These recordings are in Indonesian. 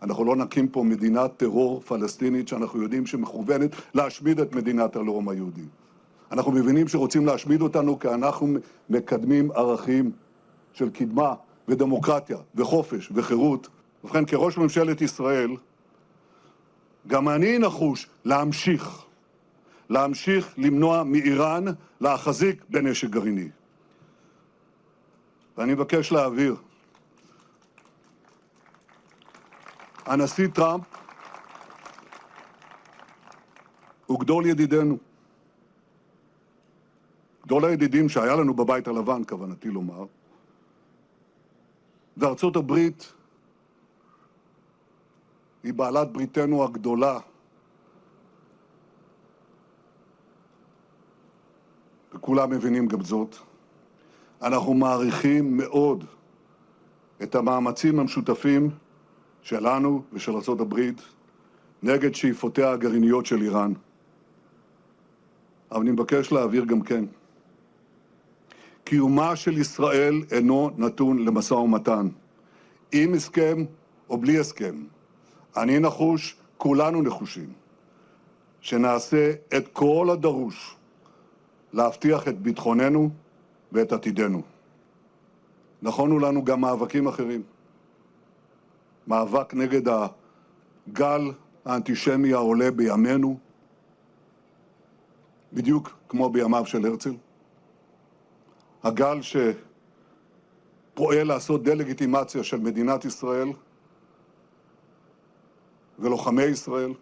אנחנו לא נקים פה מדינת טרור פלסטינית שאנחנו יודעים שמכוונת להשמיד את מדינת הלאום היהודי. אנחנו מבינים שרוצים להשמיד אותנו כי אנחנו מקדמים ערכים של קדמה ודמוקרטיה וחופש וחירות. ובכן, כראש ממשלת ישראל, גם אני נחוש להמשיך למנוע מאיראן להחזיק בנשק גרעיני. ואני מבקש להבהיר, הנשיא טראמפ הוא גדול ידידינו. גדול הידידים שהיה לנו בבית הלבן, כוונתי לומר. וארצות הברית היא בעלת בריתנו הגדולה. וכולם מבינים גם זאת. אנחנו מעריכים מאוד את המאמצים המשותפים שלנו ושל ארצות הברית נגד שאיפותיה הגרעיניות של איראן. אבל אני מבקש להבהיר גם כן, קיומה של ישראל אינו נתון למשא ומתן. עם הסכם או בלי הסכם. אני נחוש, כולנו נחושים, שנעשה את כל הדרוש להבטיח את ביטחוננו ואת עתידנו. נכונו לנו גם מאבקים אחרים. מאבק נגד הגל האנטישמי העולה בימינו, בדיוק כמו בימיו של הרצל. הגל שפועל לעשות דה-לגיטימציה של מדינת ישראל ולוחמי ישראל.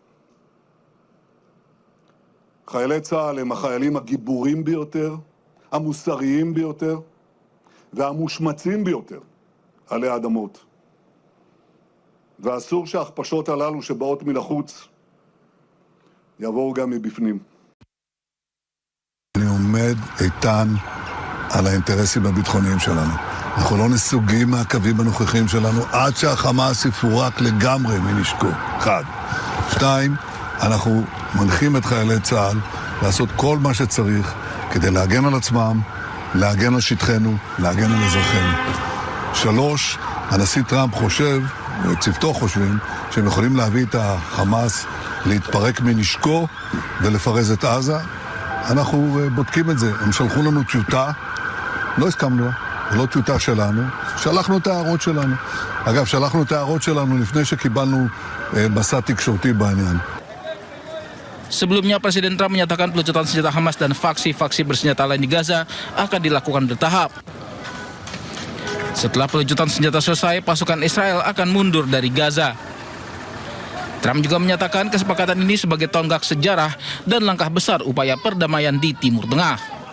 חיילי צה"ל הם החיילים הגיבורים ביותר, המוסריים ביותר והמושמצים ביותר עלי האדמות. ואסור שההכפשות הללו שבאות מן החוץ יבואו גם מבפנים. אני עומד איתן על האינטרסים הביטחוניים שלנו. אנחנו לא נסוגים מהקווים הנוכחים שלנו עד שהחמאס יפורק לגמרי מנשקו. 1. 2. אנחנו מנחים את חיילי צה"ל לעשות כל מה שצריך כדי להגן על עצמם, להגן על שטחנו, להגן על אזרחינו. 3. הנשיא טראמפ חושב, וצוותו חושבים, שהם יכולים להביא את החמאס להתפרק מנשקו ולפרז את עזה. אנחנו בודקים את זה. הם שלחו לנו טיוטה, לא הסכמנו, זה לא טיוטה שלנו, שלחנו את ההערות שלנו. אגב, שלחנו את ההערות שלנו לפני שקיבלנו מסע תקשורתי בעניין. Sebelumnya Presiden Trump menyatakan pelucutan senjata Hamas dan faksi-faksi bersenjata lain di Gaza akan dilakukan bertahap. Setelah pelucutan senjata selesai, pasukan Israel akan mundur dari Gaza. Trump juga menyatakan kesepakatan ini sebagai tonggak sejarah dan langkah besar upaya perdamaian di Timur Tengah.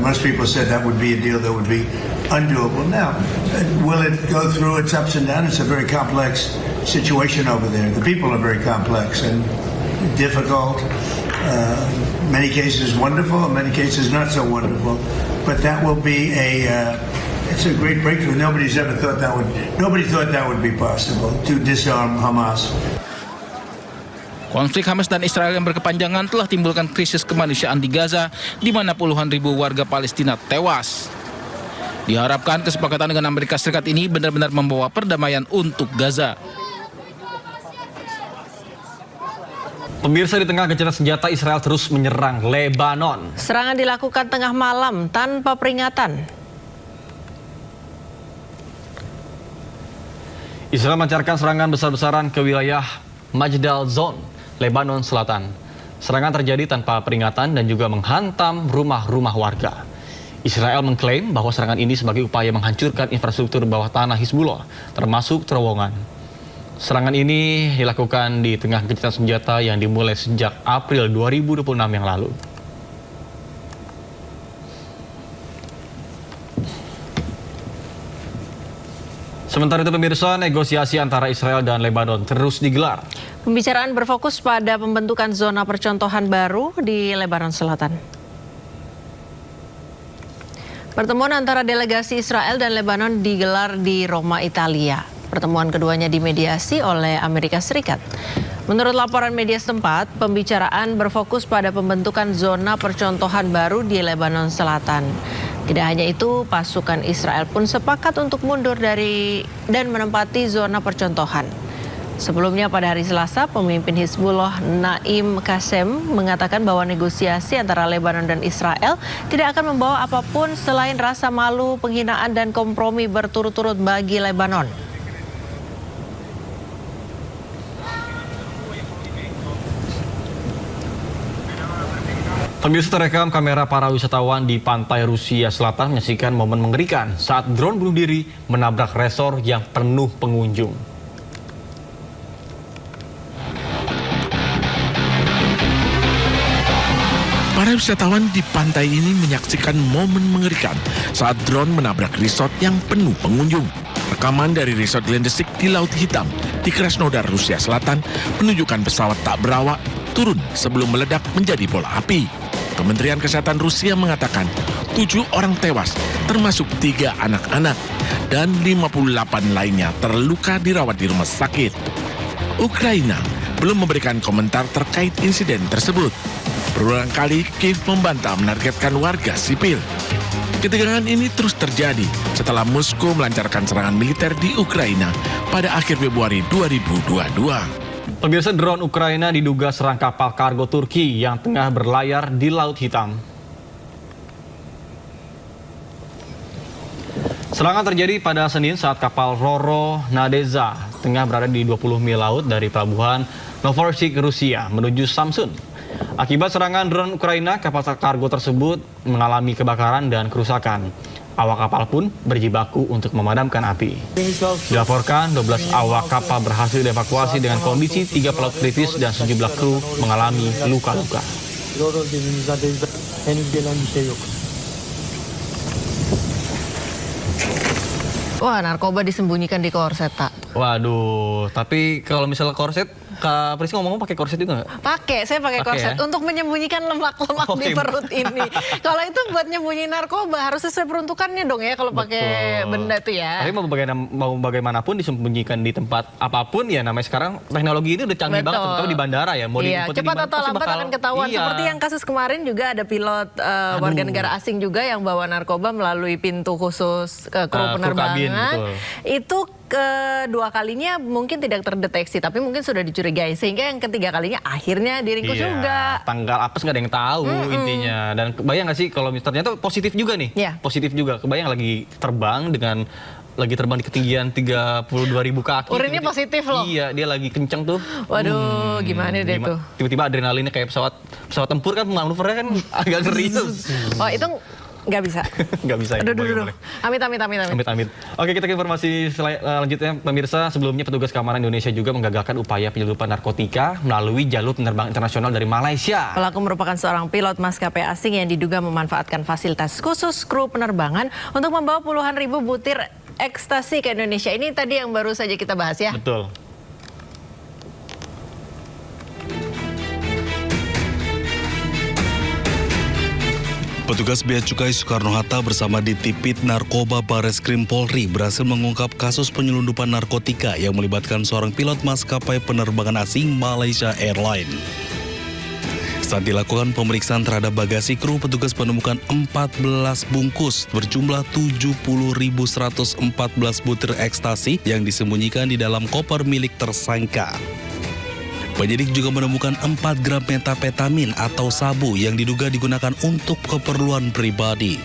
Most people said that would be a deal that would be undoable. Now, will it go through its ups and downs? It's a very complex situation over there. The people are very complex and difficult. Many cases wonderful, in many cases not so wonderful. But that will be it's a great breakthrough. Nobody thought that would be possible to disarm Hamas. Konflik Hamas dan Israel yang berkepanjangan telah timbulkan krisis kemanusiaan di Gaza, di mana puluhan ribu warga Palestina tewas. Diharapkan kesepakatan dengan Amerika Serikat ini benar-benar membawa perdamaian untuk Gaza. Pemirsa, di tengah gencatan senjata, Israel terus menyerang Lebanon. Serangan dilakukan tengah malam tanpa peringatan. Israel melancarkan serangan besar-besaran ke wilayah Majdal Zone, Lebanon Selatan. Serangan terjadi tanpa peringatan dan juga menghantam rumah-rumah warga. Israel mengklaim bahwa serangan ini sebagai upaya menghancurkan infrastruktur bawah tanah Hizbullah, termasuk terowongan. Serangan ini dilakukan di tengah gencatan senjata yang dimulai sejak April 2026 yang lalu. Sementara itu pemirsa, negosiasi antara Israel dan Lebanon terus digelar. Pembicaraan berfokus pada pembentukan zona percontohan baru di Lebanon Selatan. Pertemuan antara delegasi Israel dan Lebanon digelar di Roma, Italia. Pertemuan keduanya dimediasi oleh Amerika Serikat. Menurut laporan media setempat, pembicaraan berfokus pada pembentukan zona percontohan baru di Lebanon Selatan. Tidak hanya itu, pasukan Israel pun sepakat untuk mundur dari dan menempati zona percontohan. Sebelumnya pada hari Selasa, pemimpin Hizbullah Naim Qassem mengatakan bahwa negosiasi antara Lebanon dan Israel tidak akan membawa apapun selain rasa malu, penghinaan, dan kompromi berturut-turut bagi Lebanon. Pemirsa, terekam kamera para wisatawan di pantai Rusia Selatan menyaksikan momen mengerikan saat drone bunuh diri menabrak resor yang penuh pengunjung. Para wisatawan di pantai ini menyaksikan momen mengerikan saat drone menabrak resort yang penuh pengunjung. Rekaman dari resort Landesic di Laut Hitam di Krasnodar, Rusia Selatan menunjukkan pesawat tak berawak turun sebelum meledak menjadi bola api. Kementerian Kesehatan Rusia mengatakan 7 orang tewas, termasuk 3 anak-anak, dan 58 lainnya terluka dirawat di rumah sakit. Ukraina belum memberikan komentar terkait insiden tersebut. Berulang kali Kiev membantah menargetkan warga sipil. Ketegangan ini terus terjadi setelah Moskow melancarkan serangan militer di Ukraina pada akhir Februari 2022. Pemirsa, drone Ukraina diduga serang kapal kargo Turki yang tengah berlayar di Laut Hitam. Serangan terjadi pada Senin saat kapal Roro Nadeza tengah berada di 20 mil laut dari pelabuhan Novorossiysk, Rusia menuju Samsun. Akibat serangan drone Ukraina, kapal kargo tersebut mengalami kebakaran dan kerusakan. Awak kapal pun berjibaku untuk memadamkan api. Dilaporkan 12 awak kapal berhasil dievakuasi dengan kondisi 3 pelaut kritis dan sejumlah kru mengalami luka-luka. Wah, narkoba disembunyikan di korset, tak? Waduh, tapi kalau misalnya korset, Kak Prisi ngomong pakai korset juga nggak? Pakai, saya pakai korset ya? untuk menyembunyikan lemak-lemak di perut ini. Kalau itu buat nyembunyiin narkoba harus sesuai peruntukannya dong ya kalau pakai benda itu ya. Tapi mau bagaimanapun disembunyikan di tempat apapun ya, namanya sekarang teknologi ini udah canggih banget, terutama di bandara ya. Mau Iya, diikuti cepat dimana atau pasti lambat akan ketahuan. Iya. Seperti yang kasus kemarin juga ada pilot warga negara asing juga yang bawa narkoba melalui pintu khusus kru Kru penerbangan. kabin, betul. Itu kedua kalinya mungkin tidak terdeteksi, tapi mungkin sudah dicurigai, sehingga yang ketiga kalinya akhirnya diringkus Iya, juga. tanggal apes nggak ada yang tahu intinya. Dan kebayang nggak sih kalau ternyata positif juga nih? Iya. Positif juga. Kebayang lagi terbang di ketinggian 32.000 kaki. Urinnya positif loh. Iya, dia lagi kenceng tuh. Waduh, gimana deh tuh? Tiba-tiba adrenalinnya kayak pesawat tempur kan, manuvernya kan agak ngeri tuh. Oh, itu nggak bisa. Nggak bisa ya. Aduh. Amit. Amit. Oke, kita ke informasi selanjutnya, pemirsa. Sebelumnya petugas keamanan Indonesia juga menggagalkan upaya penyelundupan narkotika melalui jalur penerbangan internasional dari Malaysia. Pelaku merupakan seorang pilot maskapai asing yang diduga memanfaatkan fasilitas khusus kru penerbangan untuk membawa puluhan ribu butir ekstasi ke Indonesia. Ini tadi yang baru saja kita bahas ya. Betul. Petugas Bea Cukai Soekarno-Hatta bersama Ditipid Narkoba Bareskrim Polri berhasil mengungkap kasus penyelundupan narkotika yang melibatkan seorang pilot maskapai penerbangan asing Malaysia Airlines. Saat dilakukan pemeriksaan terhadap bagasi kru, petugas menemukan 14 bungkus berjumlah 70.114 butir ekstasi yang disembunyikan di dalam koper milik tersangka. Penyidik juga menemukan 4 gram metapetamin atau sabu yang diduga digunakan untuk keperluan pribadi.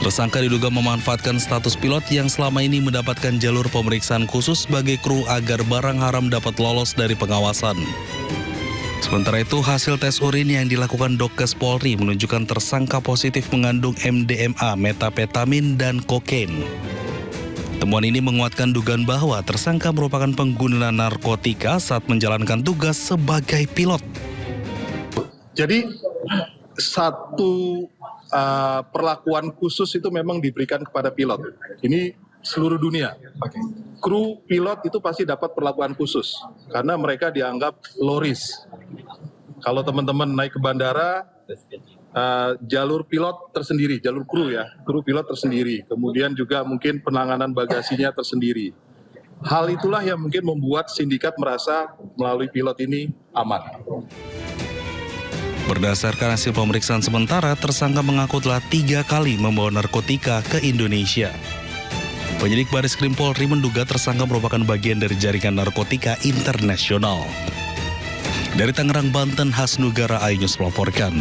Tersangka diduga memanfaatkan status pilot yang selama ini mendapatkan jalur pemeriksaan khusus sebagai kru agar barang haram dapat lolos dari pengawasan. Sementara itu, hasil tes urin yang dilakukan Dokes Polri menunjukkan tersangka positif mengandung MDMA, metapetamin, dan kokain. Temuan ini menguatkan dugaan bahwa tersangka merupakan pengguna narkotika saat menjalankan tugas sebagai pilot. Jadi satu perlakuan khusus itu memang diberikan kepada pilot. Ini seluruh dunia. Kru pilot itu pasti dapat perlakuan khusus karena mereka dianggap low risk. Kalau teman-teman naik ke bandara, jalur pilot tersendiri, jalur kru ya, kru pilot tersendiri. Kemudian juga mungkin penanganan bagasinya tersendiri. Hal itulah yang mungkin membuat sindikat merasa melalui pilot ini aman. Berdasarkan hasil pemeriksaan sementara, tersangka mengaku telah 3 kali membawa narkotika ke Indonesia. Penyidik Bareskrim Polri menduga tersangka merupakan bagian dari jaringan narkotika internasional. Dari Tangerang, Banten, Hasnugara Ayus melaporkan.